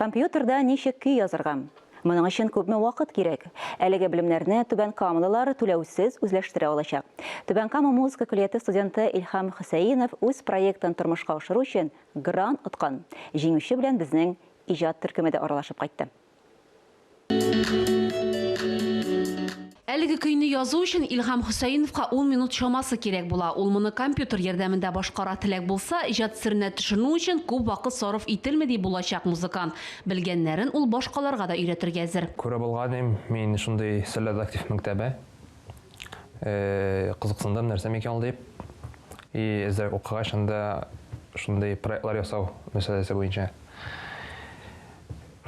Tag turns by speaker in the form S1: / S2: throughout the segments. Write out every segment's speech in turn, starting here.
S1: Компьютерда ничек көй язырга? Моның өчен күпме вакыт кирәк? Әлеге белемнәрне Түбән Камалылар түләүсез үзләштерә алачак. Түбән Кама музыка колледжы студенты Илһам Хөсәенов үз проектын тормышка ашыру өчен грант откан. Җиңүче белән безнең иҗат төркеме дә аралашып кайтты.
S2: Әлеге көйне язу өчен Илһам Хөсәеновка 10 минут шамасы кирәк була. Ул моны компьютер ярдәмендә башкара теләк булса, иҗат серенә төшенү өчен күп вакыт сарыф ителмәди булачак музыкант. Белгәннәрен ул башкаларга да өйрәтергә әзер.
S3: Күрә булганым, мин шундый сәләт актив мәктәбе. Кызыксындым нәрсә микән ул дип. Әзер укыгач анда шундый проектлар ясау мәсьәләсе буенча.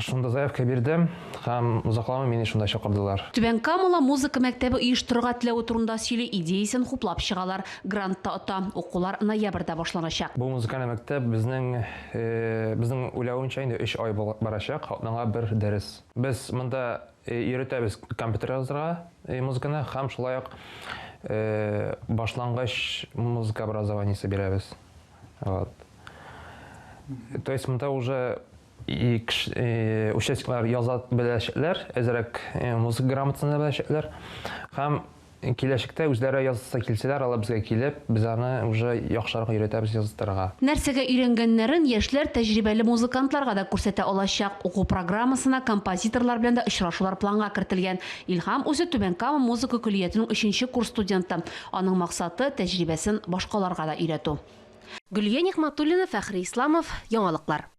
S3: Шунда заявка бирдем, һәм узакламый мине шунда чакырдылар.
S2: Түбән Камала музыка мәктәбе оештырырга теләве турында сөйли, идеясын хуплап чыгалар. Грантта ота, укулар ноябрьдә башланачак.
S3: Бу музыкаль мәктәп безнең уйлавынча инде 3 ай барачак, һәм бер дәрес. Без монда өйрәтәбез компьютер язырга музыканы, һәм шулай ук башлангыч музыка образованиесе бирәбез. Вот. То есть монда уже участниклар язат беләчәкләр, әзрәк музыка грамотасын беләчәкләр. Һәм киләчәктә үзләре язса килсәләр, алар безгә килеп, без аны уже яхшырак өйрәтәбез языштырырга.
S2: Нәрсәгә өйрәнгәннәрен яшьләр тәҗрибәле музыкантларга да күрсәтә алачак. Уку программасына композиторлар белән дә очрашулар планга кертелгән. Илһам үзе Түбән Кама музыка колледжының 3нче курс студенты. Аның максаты тәҗрибәсен башкаларга да өйрәтү. Гөлия Нигъмәтуллина, Фәхри Исламов, Яңалыклар.